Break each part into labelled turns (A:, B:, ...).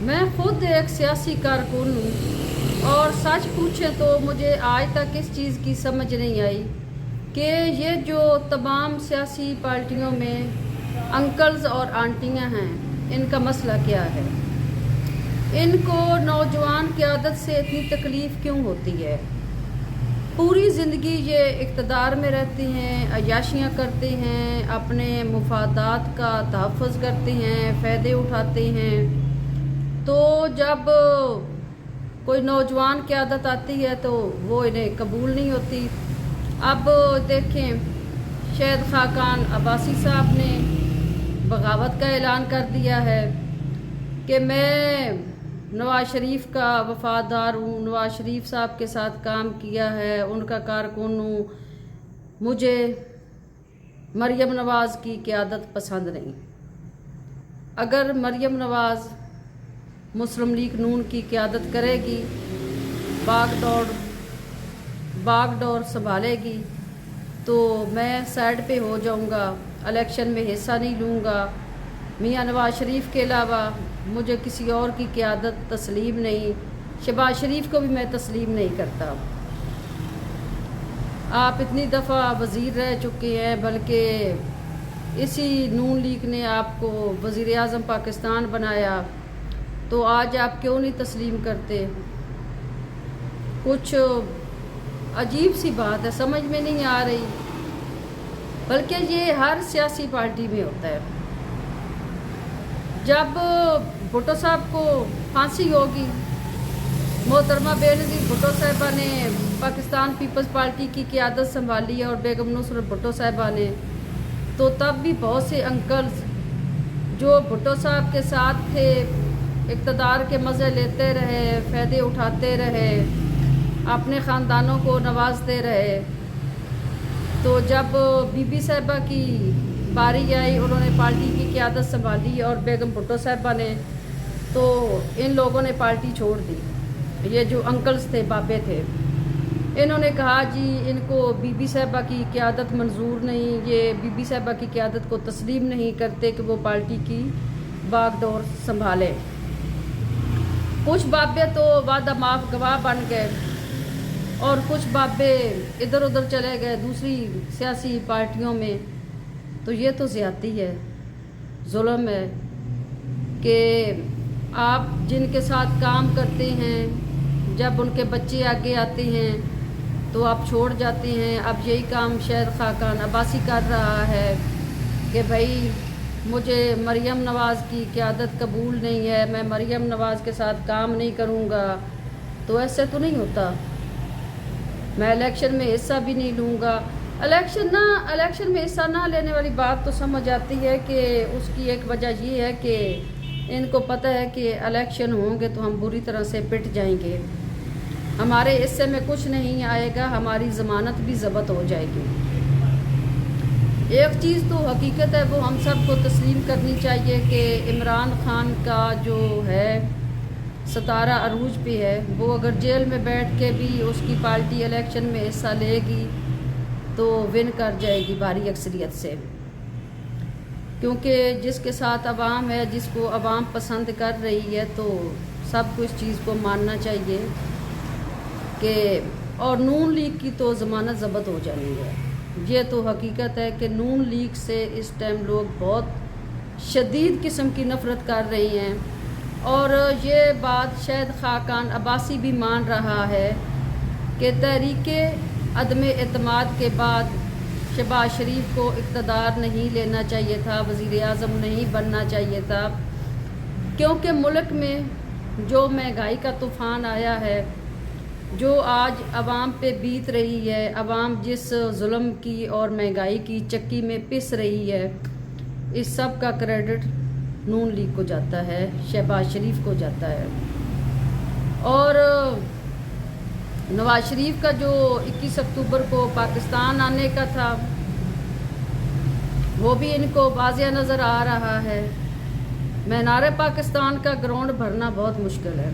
A: मैं खुद एक सियासी कारकुन हूँ और सच पूछें तो मुझे आज तक इस चीज़ की समझ नहीं आई कि ये जो तमाम सियासी पार्टियों में अंकल्स और आंटियाँ हैं, इनका मसला क्या है। इनको नौजवान क़यादत से इतनी तकलीफ़ क्यों होती है। पूरी ज़िंदगी ये इक़्तिदार में रहती हैं, अय्याशियाँ करते हैं, अपने मुफादात का तहफ़्फ़ुज़ करते हैं, फ़ायदे उठाते हैं। तो जब कोई नौजवान क़यादत आती है तो वो इन्हें कबूल नहीं होती। अब देखें, शहीद खाकान अब्बासी साहब ने बगावत का ऐलान कर दिया है कि मैं नवाज़ शरीफ का वफ़ादार हूँ, नवाज़ शरीफ साहब के साथ काम किया है, उनका कारकुन हूँ, मुझे मरियम नवाज़ की क़यादत पसंद नहीं। अगर मरियम नवाज़ मुस्लिम लीग नून की क़यादत करेगी, बागडोर संभालेगी, तो मैं साइड पे हो जाऊंगा, इलेक्शन में हिस्सा नहीं लूँगा। मियां नवाज़ शरीफ के अलावा मुझे किसी और की क़यादत तस्लीम नहीं। शहबाज शरीफ को भी मैं तस्लीम नहीं करता। आप इतनी दफ़ा वज़ीर रह चुके हैं, बल्कि इसी नून लीग ने आपको वज़ीर आज़म पाकिस्तान बनाया, तो आज आप क्यों नहीं तस्लीम करते। कुछ अजीब सी बात है, समझ में नहीं आ रही। बल्कि ये हर सियासी पार्टी में होता है। जब भुट्टो साहब को फांसी होगी, मोहतरमा बेनज़ीर भुट्टो साहिबा ने पाकिस्तान पीपल्स पार्टी की क़यादत संभाली और बेगम नुसरत भुट्टो साहिबा ने, तो तब भी बहुत से अंकल्स जो भुट्टो साहब के साथ थे, इक़्तिदार के मज़े लेते रहे, फ़ायदे उठाते रहे, अपने ख़ानदानों को नवाजते रहे। तो जब बीबी साहिबा की बारी आई, उन्होंने पार्टी की क़यादत संभाली और बेगम भुट्टो साहिबा ने, तो इन लोगों ने पार्टी छोड़ दी। ये जो अंकल्स थे, बाबे थे, इन्होंने कहा जी इनको बीबी साहिबा की क़यादत मंजूर नहीं, ये बीबी साहिबा की क़यादत को तस्लीम नहीं करते कि वो पार्टी की बागडोर संभाले। कुछ बाबे तो वादा माफ गवाह बन गए और कुछ बाबे इधर उधर चले गए दूसरी सियासी पार्टियों में। तो ये तो ज़्यादती है, जुल्म है कि आप जिनके साथ काम करते हैं, जब उनके बच्चे आगे आते हैं तो आप छोड़ जाते हैं। अब यही काम शहीद खाकान अब्बासी कर रहा है कि भाई मुझे मरियम नवाज़ की क़यादत कबूल नहीं है, मैं मरियम नवाज़ के साथ काम नहीं करूँगा। तो ऐसे तो नहीं होता, मैं इलेक्शन में हिस्सा भी नहीं लूँगा। इलेक्शन में हिस्सा ना लेने वाली बात तो समझ आती है कि उसकी एक वजह ये है कि इनको पता है कि इलेक्शन होंगे तो हम बुरी तरह से पिट जाएंगे, हमारे हिस्से में कुछ नहीं आएगा, हमारी ज़मानत भी ज़ब्त हो जाएगी। एक चीज़ तो हकीकत है, वो हम सब को तस्लीम करनी चाहिए कि इमरान खान का जो है सतारा अरूज पे है, वो अगर जेल में बैठ के भी उसकी पार्टी इलेक्शन में हिस्सा लेगी तो विन कर जाएगी भारी अक्सरियत से। क्योंकि जिसके साथ अवाम है, जिसको अवाम पसंद कर रही है, तो सबको इस चीज़ को मानना चाहिए कि और नून लीग की तो ज़मानत ज़ब्त हो जानी है। ये तो हकीकत है कि नून लीग से इस टाइम लोग बहुत शदीद किस्म की नफ़रत कर रही हैं। और ये बात शहीद खाकान अब्बासी भी मान रहा है कि तहरीके अदम एतमाद के बाद शहबाज शरीफ को इक़्तिदार नहीं लेना चाहिए था, वज़ीर आज़म नहीं बनना चाहिए था। क्योंकि मुल्क में जो महंगाई का तूफ़ान आया है, जो आज अवाम पे बीत रही है, अवाम जिस जुल्म की और महंगाई की चक्की में पिस रही है, इस सब का क्रेडिट नून लीग को जाता है, शहबाज शरीफ को जाता है। और नवाज़ शरीफ का जो 21 अक्टूबर को पाकिस्तान आने का था, वो भी इनको वाज़िया नज़र आ रहा है। मीनार पाकिस्तान का ग्राउंड भरना बहुत मुश्किल है,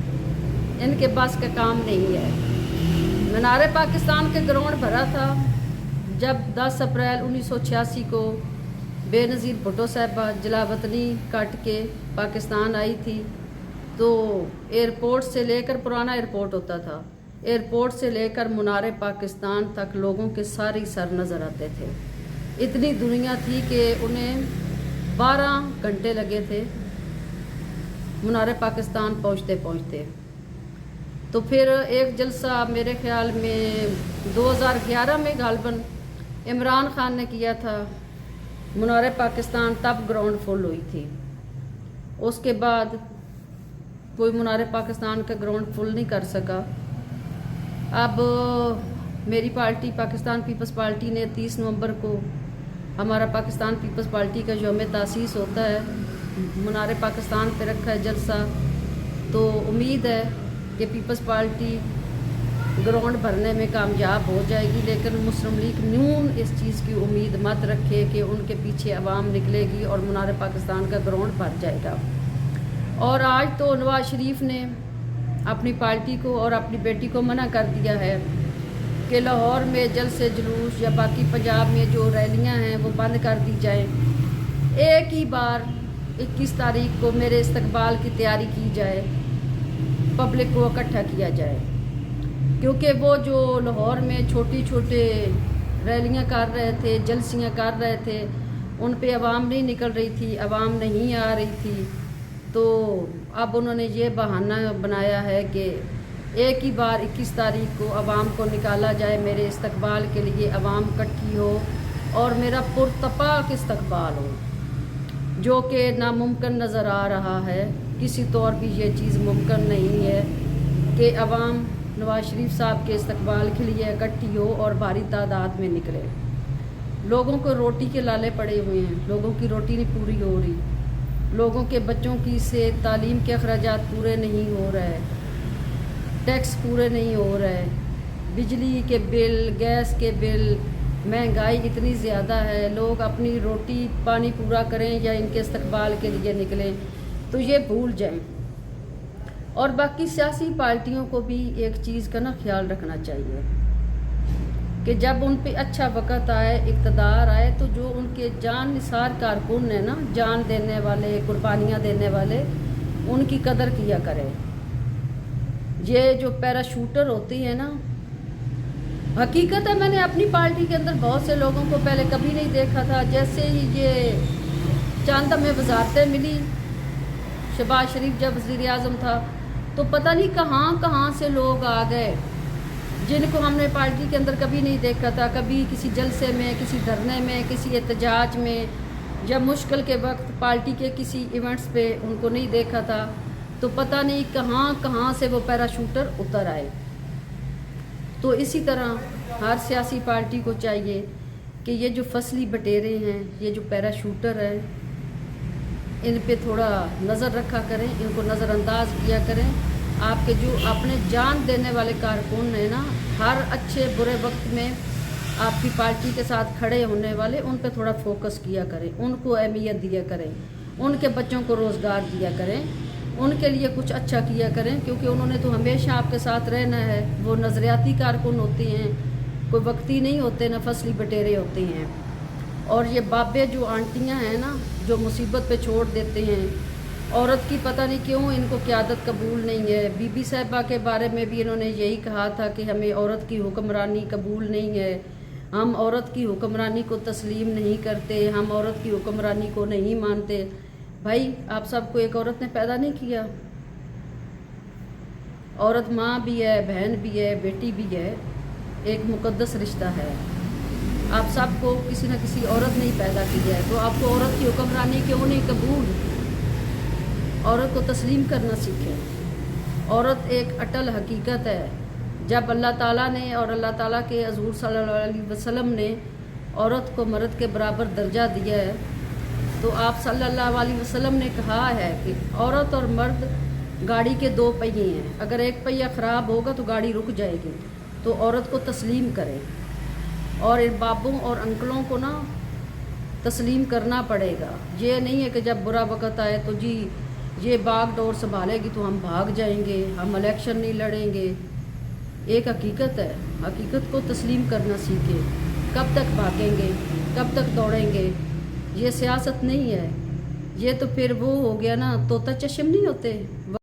A: इनके पास का काम नहीं है। मीनार पाकिस्तान के ग्राउंड भरा था जब 10 अप्रैल 1986 को बेनज़ीर भुट्टो साहिबा जलावतनी कट के पाकिस्तान आई थी, तो एयरपोर्ट से लेकर, पुराना एयरपोर्ट होता था, एयरपोर्ट से लेकर मुनारे पाकिस्तान तक लोगों के सारे सर नज़र आते थे। इतनी दुनिया थी कि उन्हें 12 घंटे लगे थे मुनारे पाकिस्तान पहुँचते पहुँचते। तो फिर एक जलसा मेरे ख्याल में 2011 में गालबन इमरान खान ने किया था मुनारे पाकिस्तान, तब ग्राउंड फुल हुई थी। उसके बाद कोई मुनारे पाकिस्तान का ग्राउंड फुल नहीं कर सका। अब मेरी पार्टी पाकिस्तान पीपल्स पार्टी ने 30 नवंबर को हमारा पाकिस्तान पीपल्स पार्टी का यौम तासीस होता है, मुनारे पाकिस्तान पे रखा है जलसा। तो उम्मीद है कि पीपल्स पार्टी ग्राउंड भरने में कामयाब हो जाएगी, लेकिन मुस्लिम लीग नून इस चीज़ की उम्मीद मत रखे कि उनके पीछे अवाम निकलेगी और मुनारे पाकिस्तान का ग्राउंड भर जाएगा। और आज तो नवाज शरीफ ने अपनी पार्टी को और अपनी बेटी को मना कर दिया है कि लाहौर में जलसे जुलूस या बाकी पंजाब में जो रैलियां हैं वो बंद कर दी जाएं। एक ही बार 21 तारीख को मेरे इस्तकबाल की तैयारी की जाए, पब्लिक को इकट्ठा किया जाए, क्योंकि वो जो लाहौर में छोटी छोटे रैलियां कर रहे थे, जलसियां कर रहे थे, उन पे अवाम नहीं निकल रही थी, अवाम नहीं आ रही थी। तो अब उन्होंने ये बहाना बनाया है कि एक ही बार 21 तारीख को अवाम को निकाला जाए, मेरे इस्तकबाल के लिए अवाम इकट्ठी हो और मेरा पुरतपाक इस्तकबाल हो, जो कि नामुमकिन नज़र आ रहा है। किसी तौर भी ये चीज़ मुमकिन नहीं है कि अवाम नवाज शरीफ साहब के इस्तकबाल के लिए इकट्ठी हो और भारी तादाद में निकले। लोगों को रोटी के लाले पड़े हुए हैं, लोगों की रोटी नहीं पूरी हो रही, लोगों के बच्चों की से तालीम के अखराजात पूरे नहीं हो रहे, टैक्स पूरे नहीं हो रहे, बिजली के बिल, गैस के बिल, महंगाई इतनी ज़्यादा है। लोग अपनी रोटी पानी पूरा करें या इनके इस्तकबाल के लिए निकलें तो ये भूल जाएं। और बाकी सियासी पार्टियों को भी एक चीज़ का ना ख्याल रखना चाहिए कि जब उन पे अच्छा वक़्त आए, इक़्तिदार आए, तो जो उनके जान निसार कारकुन है ना, जान देने वाले, कुर्बानियाँ देने वाले, उनकी कदर किया करें। ये जो पैराशूटर होती है ना, हकीकत है मैंने अपनी पार्टी के अंदर बहुत से लोगों को पहले कभी नहीं देखा था। जैसे ही ये चंद में वजारतें मिली, शहबाज शरीफ जब वज़ीर आज़म था, तो पता नहीं कहाँ से लोग आ गए जिनको हमने पार्टी के अंदर कभी नहीं देखा था। कभी किसी जलसे में, किसी धरने में, किसी एहतजाज में, जब मुश्किल के वक्त पार्टी के किसी इवेंट्स पे उनको नहीं देखा था। तो पता नहीं कहाँ से वो पैराशूटर उतर आए। तो इसी तरह हर सियासी पार्टी को चाहिए कि ये जो फसली बटेरे हैं, ये जो पैराशूटर हैं, इन पे थोड़ा नज़र रखा करें, इनको नज़रअंदाज किया करें। आपके जो अपने जान देने वाले कारकुन हैं ना, हर अच्छे बुरे वक्त में आपकी पार्टी के साथ खड़े होने वाले, उन पे थोड़ा फोकस किया करें, उनको अहमियत दिया करें, उनके बच्चों को रोज़गार दिया करें, उनके लिए कुछ अच्छा किया करें, क्योंकि उन्होंने तो हमेशा आपके साथ रहना है। वो नज़रियाती कारकुन होते हैं, कोई वक्ती नहीं होते, न फसली बटेरे होते हैं। और ये बाबे जो आंटियां हैं ना, जो मुसीबत पे छोड़ देते हैं औरत की, पता नहीं क्यों इनको क़यादत कबूल नहीं है। बीबी साहिबा के बारे में भी इन्होंने यही कहा था कि हमें औरत की हुक्मरानी कबूल नहीं है, हम औरत की हुक्मरानी को तस्लीम नहीं करते, हम औरत की हुक्मरानी को नहीं मानते। भाई, आप सबको एक औरत ने पैदा नहीं किया, औरत माँ भी है, बहन भी है, बेटी भी है, एक मुकद्दस रिश्ता है। आप सबको किसी न किसी औरत ने ही पैदा किया है, तो आपको औरत की हुक्मरानी क्यों नहीं कबूल? औरत को तस्लीम करना सीखें। औरत एक अटल हकीकत है। जब अल्लाह ताला ने और अल्लाह ताला के हज़ूर सल्लल्लाहु अलैहि वसल्लम ने औरत को मर्द के बराबर दर्जा दिया है, तो आप सल्लल्लाहु अलैहि वसल्लम ने कहा है कि औरत और मर्द गाड़ी के 2 पहिए हैं, अगर एक पहिया ख़राब होगा तो गाड़ी रुक जाएगी। तो औरत को तस्लीम करें और इन बाबों और अंकलों को ना तस्लीम करना पड़ेगा। ये नहीं है कि जब बुरा वक़्त आए तो जी ये बाग डोर संभालेगी तो हम भाग जाएंगे, हम इलेक्शन नहीं लड़ेंगे। एक हकीकत है, हकीकत को तस्लीम करना सीखें। कब तक भागेंगे, कब तक दौड़ेंगे? ये सियासत नहीं है, ये तो फिर वो हो गया ना, तोता चश्म नहीं होते।